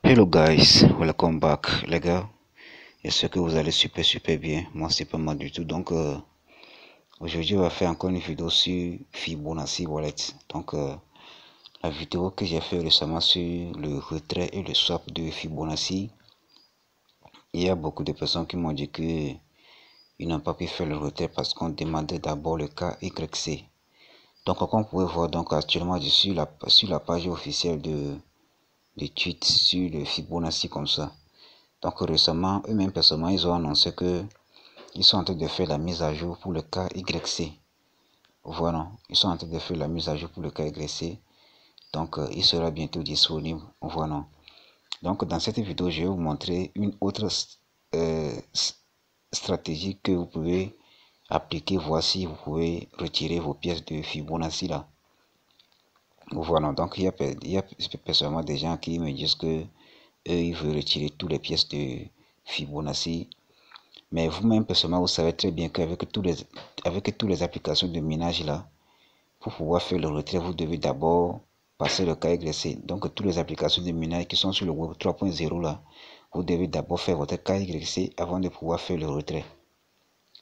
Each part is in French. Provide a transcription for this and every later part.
Hello guys, welcome back les gars. J'espère que vous allez super bien. Moi c'est pas mal du tout. Aujourd'hui on va faire encore une vidéo sur Fibonacci Wallet. La vidéo que j'ai fait récemment sur le retrait et le swap de Fibonacci, il y a beaucoup de personnes qui m'ont dit que ils n'ont pas pu faire le retrait parce qu'on demandait d'abord le KYC. Donc comme vous pouvez voir, actuellement je suis sur la page officielle de tweets sur le Fibonacci comme ça. Donc récemment, eux-mêmes personnellement, ils ont annoncé que ils sont en train de faire la mise à jour pour le KYC. Voilà, ils sont en train de faire la mise à jour pour le KYC. Il sera bientôt disponible. Voilà. Donc dans cette vidéo, je vais vous montrer une autre stratégie que vous pouvez appliquer. Voici, vous pouvez retirer vos pièces de Fibonacci là. Voilà, donc il y a personnellement des gens qui me disent que eux, ils veulent retirer toutes les pièces de Fibonacci. Mais vous-même, personnellement, vous savez très bien qu'avec toutes les applications de minage là, pour pouvoir faire le retrait, vous devez d'abord passer le KYC. Donc, toutes les applications de minage qui sont sur le web 3.0 là, vous devez d'abord faire votre KYC avant de pouvoir faire le retrait.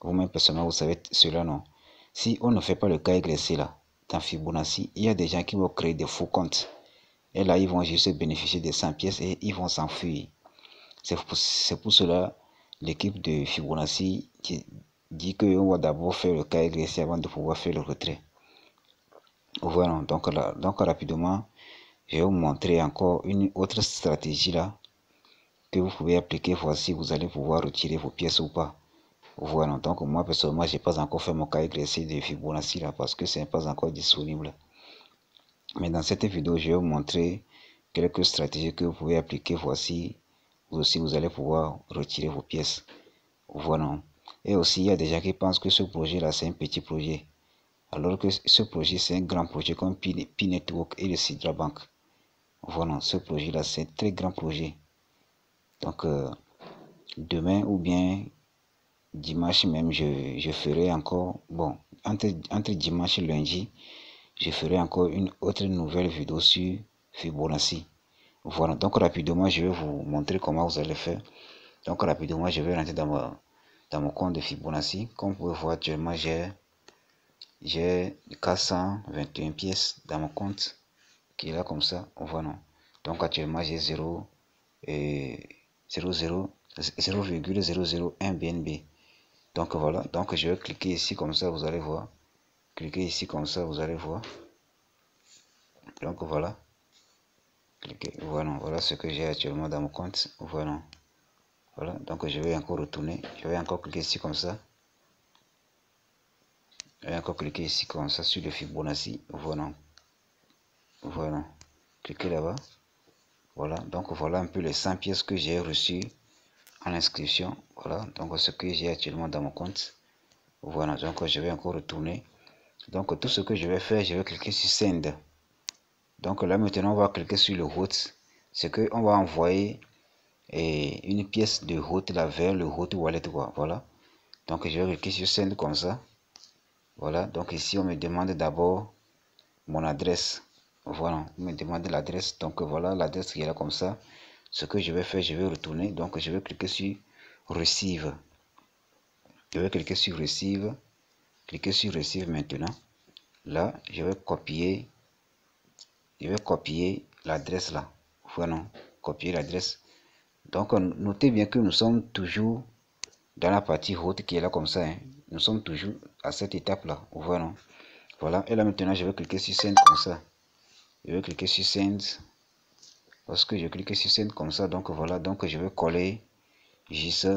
Vous-même, personnellement, vous savez cela, non? Si on ne fait pas le KYC là, dans Fibonacci, il y a des gens qui vont créer des faux comptes. Et là, ils vont juste bénéficier des 100 pièces et ils vont s'enfuir. C'est pour cela l'équipe de Fibonacci qui dit qu'on va d'abord faire le KYC avant de pouvoir faire le retrait. Voilà, donc rapidement, je vais vous montrer encore une autre stratégie là que vous pouvez appliquer. Voici, vous allez pouvoir retirer vos pièces ou pas. Voilà, donc moi personnellement, j'ai pas encore fait mon KYC de Fibonacci là parce que ce n'est pas encore disponible. Mais dans cette vidéo, je vais vous montrer quelques stratégies que vous pouvez appliquer. Voici, vous aussi, vous allez pouvoir retirer vos pièces. Voilà. Et aussi, il y a des gens qui pensent que ce projet-là, c'est un petit projet. Alors que ce projet, c'est un grand projet comme P-Network et le Sidra Bank. Voilà, ce projet-là, c'est un très grand projet. Donc, demain ou bien dimanche même, je ferai encore, bon, entre dimanche et lundi, je ferai encore une autre nouvelle vidéo sur Fibonacci. Voilà, donc rapidement, je vais vous montrer comment vous allez faire. Donc rapidement, je vais rentrer dans mon compte de Fibonacci. Comme vous pouvez voir actuellement, j'ai 421 pièces dans mon compte qui est là comme ça. Voilà. Donc actuellement, j'ai 0,001 BNB. Donc voilà. Donc je vais cliquer ici comme ça, vous allez voir. Cliquez ici comme ça, vous allez voir. Donc voilà. Cliquez. Voilà. Voilà ce que j'ai actuellement dans mon compte. Voilà. Voilà. Donc je vais encore retourner. Je vais encore cliquer ici comme ça. Je vais encore cliquer ici comme ça sur le Fibonacci. Voilà. Voilà. Cliquez là-bas. Voilà. Donc voilà un peu les 100 pièces que j'ai reçues en inscription. Voilà. Donc ce que j'ai actuellement dans mon compte. Voilà. Donc je vais encore retourner. Donc tout ce que je vais faire, je vais cliquer sur Send. Donc là maintenant on va cliquer sur le route. C'est que on va envoyer une pièce de route là vers le route wallet quoi. Voilà. Donc je vais cliquer sur Send comme ça. Voilà. Donc ici on me demande d'abord mon adresse. Voilà, on me demande l'adresse. Donc voilà l'adresse qui est là comme ça. Ce que je vais faire, je vais retourner. Donc je vais cliquer sur Receive. Je vais cliquer sur Receive. Cliquer sur Receive maintenant. Là, je vais copier. Je vais copier l'adresse là. Voilà, copier l'adresse. Donc notez bien que nous sommes toujours dans la partie haute qui est là comme ça. Hein. Nous sommes toujours à cette étape là. Voilà. Voilà. Et là maintenant, je vais cliquer sur Send comme ça. Je vais cliquer sur Send. Lorsque je clique sur Send comme ça, donc voilà, donc je vais coller juste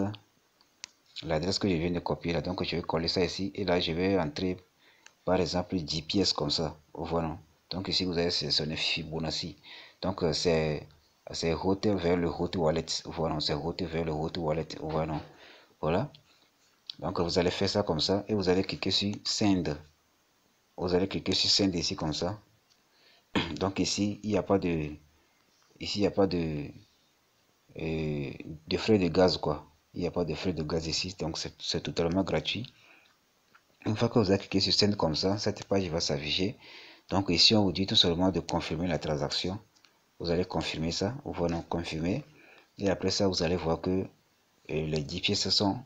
l'adresse que je viens de copier là. Donc je vais coller ça ici et là je vais entrer par exemple 10 pièces comme ça. Voilà. Donc ici vous avez sélectionné Fibonacci. Donc c'est route vers le route wallet. Voilà, c'est route vers le route wallet. Voilà. Voilà. Donc vous allez faire ça comme ça et vous allez cliquer sur Send. Vous allez cliquer sur Send ici comme ça. Donc ici il n'y a pas de de frais de gaz quoi. Il n'y a pas de frais de gaz ici, donc c'est totalement gratuit. Une fois que vous avez cliqué sur Send comme ça, cette page va s'afficher. Donc ici on vous dit tout simplement de confirmer la transaction. Vous allez confirmer ça. Voilà, confirmer. Et après ça, vous allez voir que les 10 pièces sont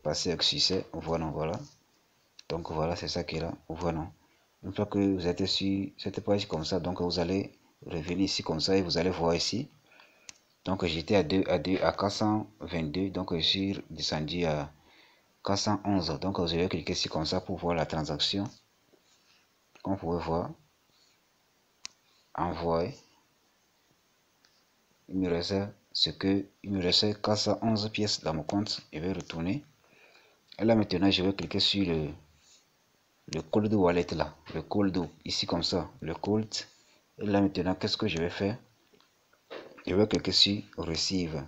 passées avec succès. Voilà, voilà. Donc voilà, c'est ça qui est là. Voilà. Une fois que vous êtes sur cette page comme ça, donc vous allez revenir ici comme ça et vous allez voir ici. Donc j'étais à 422, donc je suis descendu à 411. Donc vous allez cliquer ici comme ça pour voir la transaction. Comme vous pouvez voir, envoyer. Il me reste 411 pièces dans mon compte. Je vais retourner. Et là maintenant, je vais cliquer sur le cold wallet là. Le cold ici comme ça. Le cold. Et là maintenant, qu'est-ce que je vais faire? Je vais cliquer sur receive.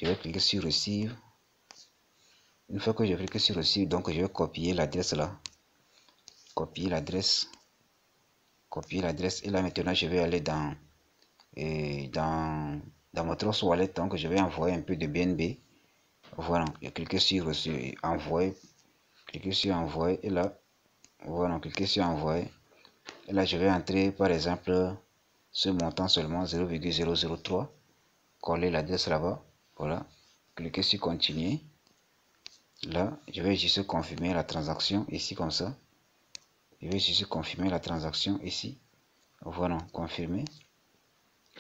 Je vais cliquer sur receive. Une fois que j'ai cliqué sur receive, donc je vais copier l'adresse là. Copier l'adresse. Copier l'adresse. Et là maintenant, je vais aller dans mon Trust Wallet. Donc je vais envoyer un peu de BNB. Voilà, je clique sur envoyer. Cliquez sur envoyer. Et là, voilà, cliquez sur envoyer. Et là, je vais entrer par exemple ce montant seulement 0,003. Coller l'adresse là-bas. Voilà. Cliquez sur continuer. Là, je vais juste confirmer la transaction ici comme ça. Je vais juste confirmer la transaction ici. Voilà, confirmer.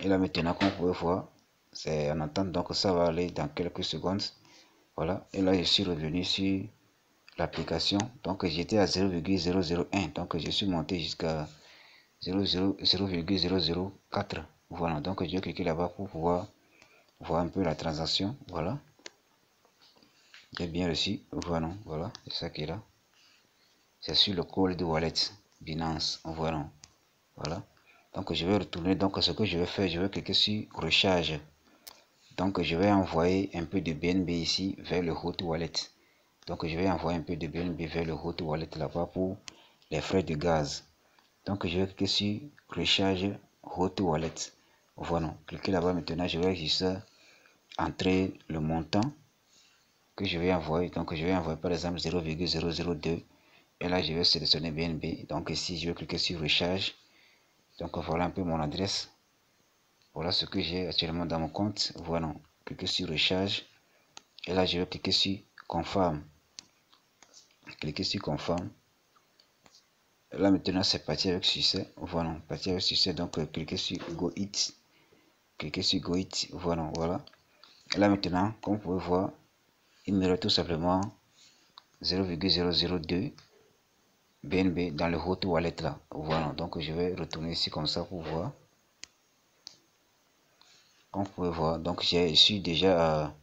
Et là maintenant, comme vous pouvez voir, c'est en attente. Donc ça va aller dans quelques secondes. Voilà. Et là, je suis revenu sur l'application. Donc j'étais à 0,001. Donc je suis monté jusqu'à 0,004. Voilà. Donc je vais cliquer là-bas pour pouvoir voir un peu la transaction. Voilà. J'ai bien reçu. Voilà. Voilà. C'est ça qui est là. C'est sur le cold wallet Binance. Voilà. Voilà. Donc je vais retourner. Donc ce que je vais faire, je vais cliquer sur recharge. Donc je vais envoyer un peu de BNB ici vers le hot wallet. Donc je vais envoyer un peu de BNB vers le hot wallet là-bas pour les frais de gaz. Donc je vais cliquer sur recharge hot wallet. Voilà. Cliquez là-bas maintenant. Je vais juste entrer le montant que je vais envoyer. Donc je vais envoyer par exemple 0,002. Et là je vais sélectionner BNB. Donc ici je vais cliquer sur recharge. Donc voilà un peu mon adresse. Voilà ce que j'ai actuellement dans mon compte. Voilà. Cliquez sur recharge. Et là je vais cliquer sur confirm. Cliquez sur confirm. Là maintenant c'est parti avec succès. Voilà. Parti avec succès. Donc cliquez sur go it. Cliquez sur go it. Voilà. Voilà. Et là maintenant, comme vous pouvez voir, il me reste tout simplement 0,002 BNB dans le hot wallet là. Voilà. Donc je vais retourner ici comme ça pour voir. Comme vous pouvez voir, donc je suis déjà à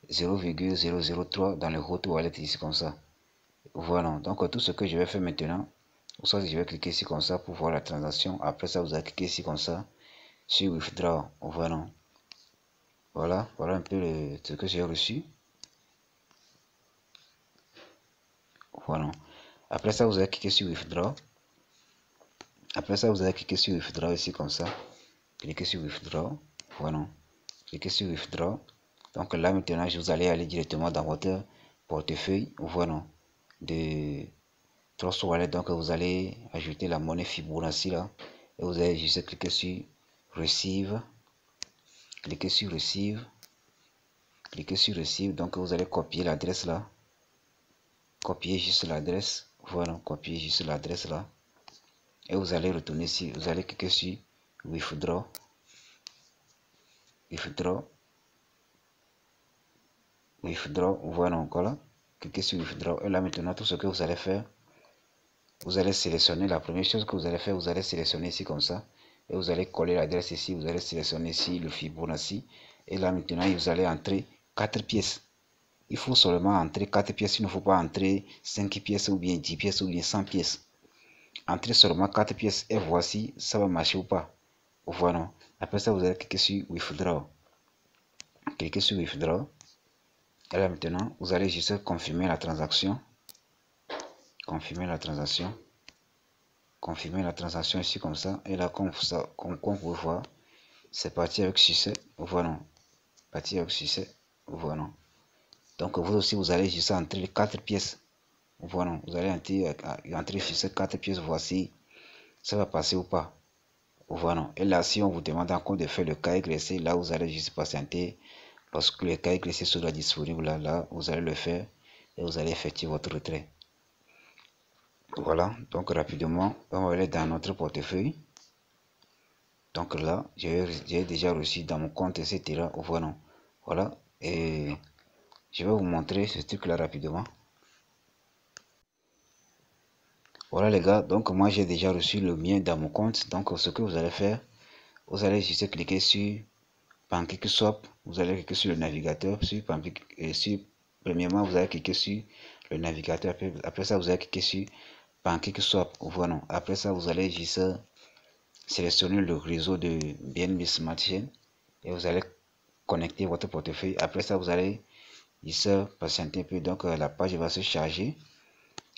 0,003 dans le hot wallet ici comme ça. Voilà, donc tout ce que je vais faire maintenant, soit je vais cliquer ici comme ça pour voir la transaction. Après ça, vous allez cliquer ici comme ça sur withdraw. Voilà, voilà, voilà un peu ce que j'ai reçu. Voilà. Après ça, vous allez cliquer sur withdraw. Après ça, vous allez cliquer sur withdraw ici comme ça. Cliquez sur withdraw. Voilà. Cliquez sur withdraw. Donc là maintenant, vous allez aller directement dans votre portefeuille. Voilà. De Trust Wallet. Donc vous allez ajouter la monnaie Fibonacci là. Et vous allez juste cliquer sur receive. Cliquez sur receive. Cliquez sur receive. Donc vous allez copier l'adresse là. Copier juste l'adresse. Voilà. Copier juste l'adresse là. Et vous allez retourner ici. Vous allez cliquer sur withdraw. Withdraw. Withdraw. Voilà encore là. Cliquez sur withdraw. Et là maintenant tout ce que vous allez faire. Vous allez sélectionner la première chose que vous allez faire. Vous allez sélectionner ici comme ça. Et vous allez coller l'adresse ici. Vous allez sélectionner ici le Fibonacci. Et là maintenant vous allez entrer 4 pièces. Il faut seulement entrer 4 pièces. Il ne faut pas entrer 5 pièces ou bien 10 pièces ou bien 100 pièces. Entrez seulement 4 pièces et voici ça va marcher ou pas. Voilà. Après ça vous allez cliquer sur withdraw. Cliquez sur withdraw. Et là maintenant vous allez juste confirmer la transaction. Confirmer la transaction. Confirmer la transaction ici comme ça. Et là comme vous pouvez voir, c'est parti avec succès. Voilà. Parti avec succès. Voilà. Donc vous aussi vous allez juste entrer les 4 pièces. Voilà. Vous allez entrer sur ces 4 pièces. Voici ça va passer ou pas. Voilà. Et là, si on vous demande encore de faire le cas régressé, là, vous allez juste patienter. Lorsque le cas régressé sera disponible, là, vous allez le faire et vous allez effectuer votre retrait. Voilà. Donc, rapidement, on va aller dans notre portefeuille. Donc là, j'ai déjà reçu dans mon compte, etc. Voilà. Voilà. Et je vais vous montrer ce truc-là rapidement. Voilà les gars, donc moi j'ai déjà reçu le mien dans mon compte. Donc ce que vous allez faire, vous allez juste cliquer sur PancakeSwap. Vous allez cliquer sur le navigateur. Premièrement, vous allez cliquer sur le navigateur. Après ça, vous allez cliquer sur PancakeSwap. Voilà. Après ça, vous allez juste sélectionner le réseau de BNB Smart Chain et vous allez connecter votre portefeuille. Après ça, vous allez juste patienter un peu. Donc la page va se charger.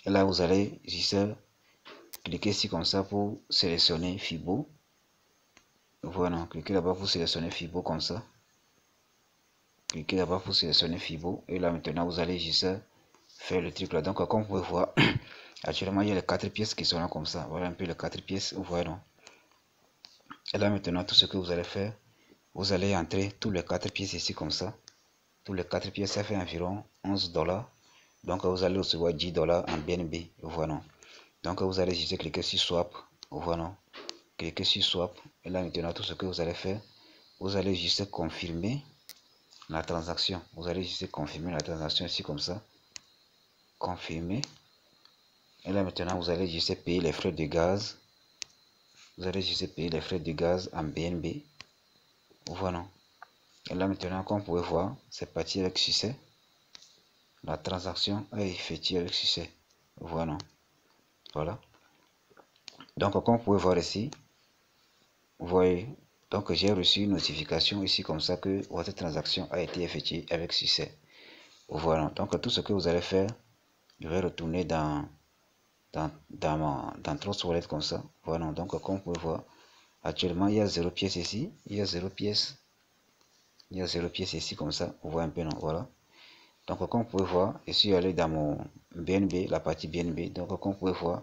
Et là, vous allez juste cliquez ici comme ça pour sélectionner Fibo. Voilà, cliquez là-bas pour sélectionner Fibo comme ça. Cliquez là-bas pour sélectionner Fibo. Et là maintenant vous allez juste faire le truc là. Donc comme vous pouvez voir, actuellement il y a les 4 pièces qui sont là comme ça. Voilà un peu les 4 pièces. Voilà. Et là maintenant tout ce que vous allez faire, vous allez entrer tous les 4 pièces ici comme ça. Tous les 4 pièces ça fait environ 11 $. Donc vous allez recevoir 10 $ en BNB. Voilà. Donc vous allez juste cliquer sur Swap. Voilà. Cliquez sur Swap. Et là maintenant tout ce que vous allez faire, vous allez juste confirmer la transaction. Vous allez juste confirmer la transaction ici comme ça. Confirmer. Et là maintenant vous allez juste payer les frais de gaz. Vous allez juste payer les frais de gaz en BNB. Voilà. Et là maintenant comme vous pouvez voir, c'est parti avec succès. La transaction est effectuée avec succès. Voilà. Voilà. Donc comme vous pouvez voir ici, vous voyez, donc j'ai reçu une notification ici comme ça que votre transaction a été effectuée avec succès. Voilà, donc tout ce que vous allez faire, je vais retourner dans Trust Wallet comme ça. Voilà, donc comme vous pouvez voir, actuellement il y a 0 pièce ici, il y a 0 pièce, il y a 0 pièce ici comme ça, vous voyez un peu non, voilà. Donc comme vous pouvez voir, je suis allé dans mon BNB, la partie BNB, donc comme vous pouvez voir,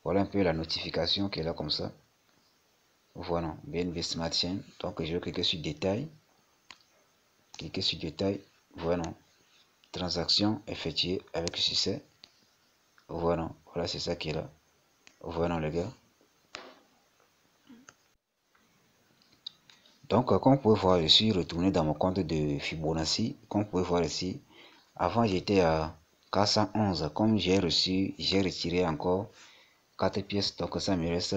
voilà un peu la notification qui est là comme ça. Voilà, BNB Smart Chain. Donc je vais cliquer sur détail. Cliquez sur détail. Voilà. Transaction effectuée avec succès. Voilà. Voilà, c'est ça qui est là. Voilà les gars. Donc comme vous pouvez voir, je suis retourné dans mon compte de Fibonacci. Comme vous pouvez voir ici, avant j'étais à 411. Comme j'ai retiré encore 4 pièces. Donc ça me reste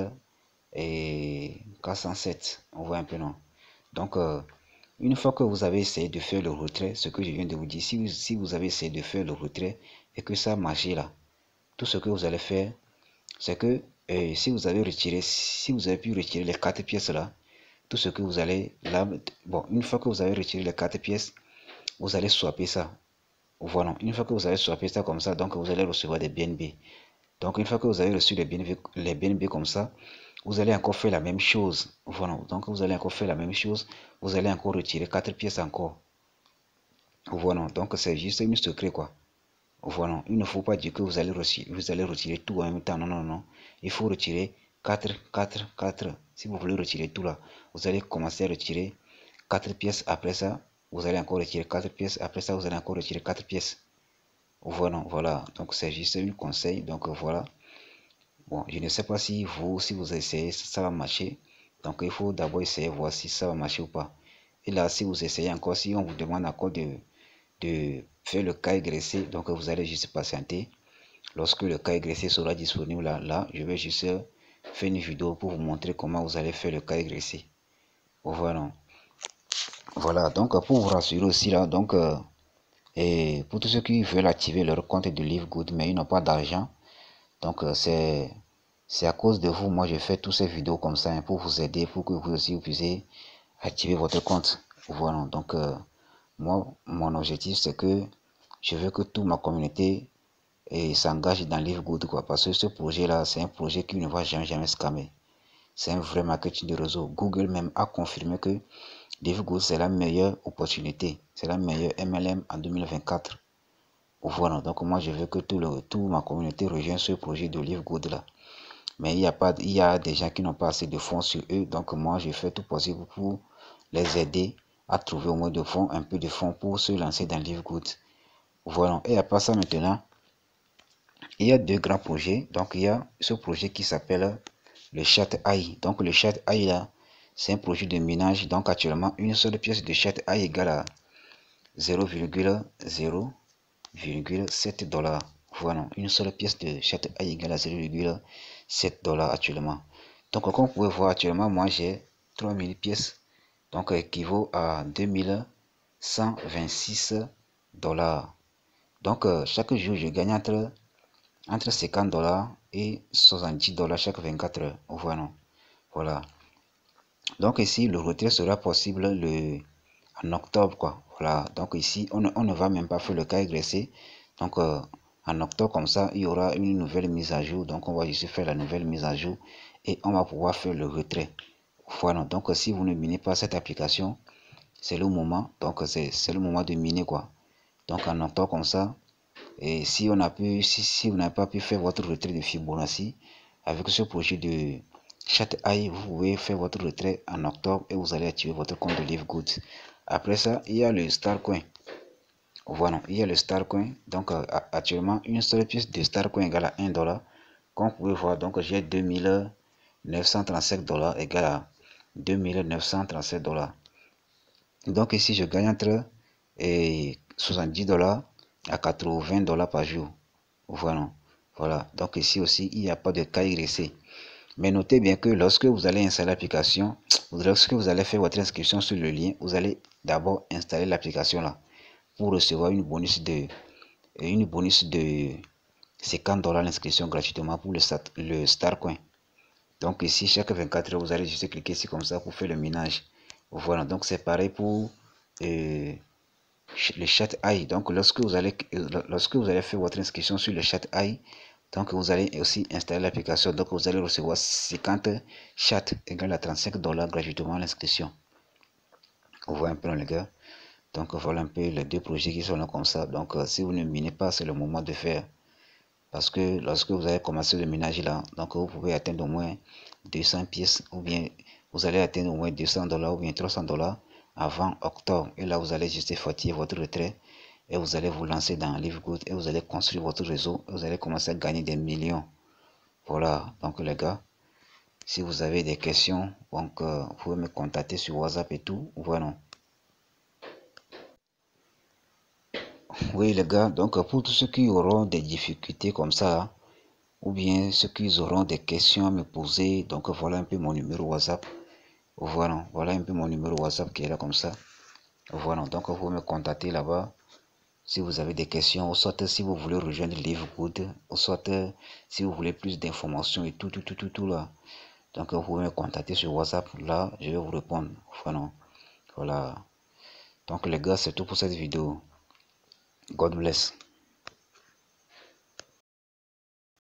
et 407. On voit un peu non. Donc une fois que vous avez essayé de faire le retrait, ce que je viens de vous dire, si vous avez essayé de faire le retrait et que ça a marché là, tout ce que vous allez faire, c'est que si vous avez pu retirer les 4 pièces là, tout ce que vous allez là, bon, une fois que vous avez retiré les 4 pièces, vous allez swapper ça. Voilà, une fois que vous avez swappé ça comme ça, donc vous allez recevoir des BNB. Donc une fois que vous avez reçu les BNB comme ça, vous allez encore faire la même chose. Voilà, donc vous allez encore faire la même chose. Vous allez encore retirer 4 pièces encore. Voilà, donc c'est juste un secret quoi. Voilà, il ne faut pas dire que vous allez retirer tout en même temps. Non, non, non. Il faut retirer 4, 4, 4. Si vous voulez retirer tout là, vous allez commencer à retirer 4 pièces. Après ça, vous allez encore retirer 4 pièces. Après ça, vous allez encore retirer 4 pièces. Voilà, voilà. Donc c'est juste un conseil. Donc voilà. Bon, je ne sais pas si vous essayez, ça va marcher. Donc il faut d'abord essayer, voir si ça va marcher ou pas. Et là, si vous essayez encore, si on vous demande encore de faire le cas égressé, donc vous allez juste patienter. Lorsque le cas égressé sera disponible, là, je vais juste faire une vidéo pour vous montrer comment vous allez faire le cas égressé. Voilà. Voilà, donc pour vous rassurer aussi là, donc et pour tous ceux qui veulent activer leur compte de Livegood mais ils n'ont pas d'argent, donc c'est à cause de vous, moi je fais toutes ces vidéos comme ça hein, pour vous aider, pour que vous aussi vous puissiez activer votre compte. Voilà, donc moi mon objectif c'est que je veux que toute ma communauté s'engage dans Livegood quoi, parce que ce projet là c'est un projet qui ne va jamais scammer. C'est un vrai marketing de réseau. Google même a confirmé que Livegood c'est la meilleure opportunité, c'est la meilleure MLM en 2024. Voilà, donc moi je veux que toute ma communauté rejoigne ce projet de Livegood là. Mais il y a des gens qui n'ont pas assez de fonds sur eux. Donc moi, je fais tout possible pour les aider à trouver au moins de fonds, un peu de fonds pour se lancer dans Livegood. Voilà. Et à part ça maintenant, il y a deux grands projets. Donc il y a ce projet qui s'appelle le Chat AI. Donc le Chat AI là, c'est un projet de minage. Donc actuellement, une seule pièce de Chat AI égale à 0,0,7 $. Voilà, une seule pièce de Chat AI égale à 0,7 $ actuellement. Donc comme vous pouvez voir actuellement, moi j'ai 3000 pièces. Donc équivaut à 2126 $. Donc chaque jour, je gagne entre 50 $ et 70 $ chaque 24 heures. Voilà. Voilà. Donc ici, le retrait sera possible en octobre, quoi. Voilà. Donc ici, on ne va même pas faire le cas régressé. Donc en octobre, comme ça, il y aura une nouvelle mise à jour. Donc on va juste faire la nouvelle mise à jour et on va pouvoir faire le retrait. Voilà. Donc si vous ne minez pas cette application, c'est le moment. Donc c'est le moment de miner, quoi. Donc en octobre, comme ça, et si on a pu, si vous n'avez pas pu faire votre retrait de Fibonacci avec ce projet de Chat AI, vous pouvez faire votre retrait en octobre et vous allez activer votre compte de Livegood. Après ça, il y a le Starcoin. Voilà, il y a le Starcoin. Donc actuellement, une seule pièce de Starcoin égale à 1 $. Comme vous pouvez voir, donc j'ai 2935 $ égale à 2937 $. Donc ici, je gagne entre 70 $ à 80 $ par jour. Voilà. Voilà. Donc ici aussi, il n'y a pas de KYC. Mais notez bien que lorsque vous allez installer l'application, lorsque vous allez faire votre inscription sur le lien, vous allez d'abord installer l'application là pour recevoir une bonus de 50 $ l'inscription gratuitement pour le Starcoin. Donc ici, chaque 24 heures, vous allez juste cliquer ici comme ça pour faire le minage. Voilà, donc c'est pareil pour le Chat AI. Donc lorsque vous allez faire votre inscription sur le Chat AI, donc vous allez aussi installer l'application. Donc vous allez recevoir 50 chats égale à 35 $ gratuitement l'inscription. Vous voyez un peu les gars. Donc voilà un peu les deux projets qui sont là comme ça. Donc si vous ne minez pas, c'est le moment de faire. Parce que lorsque vous allez commencer le minage là, donc vous pouvez atteindre au moins 200 pièces ou bien vous allez atteindre au moins 200 $ ou bien 300 $ avant octobre. Et là, vous allez juste effectuer votre retrait et vous allez vous lancer dans Livegood et vous allez construire votre réseau et vous allez commencer à gagner des millions. Voilà, donc les gars, si vous avez des questions, donc vous pouvez me contacter sur WhatsApp et tout. Voilà. Oui les gars, donc pour tous ceux qui auront des difficultés comme ça, ou bien ceux qui auront des questions à me poser, donc voilà un peu mon numéro WhatsApp. Voilà un peu mon numéro WhatsApp qui est là comme ça. Voilà, donc vous me contactez là-bas si vous avez des questions, ou soit si vous voulez rejoindre Livegood, ou soit si vous voulez plus d'informations et tout là. Donc vous pouvez me contacter sur WhatsApp, là je vais vous répondre. Voilà. Donc les gars, c'est tout pour cette vidéo. God bless.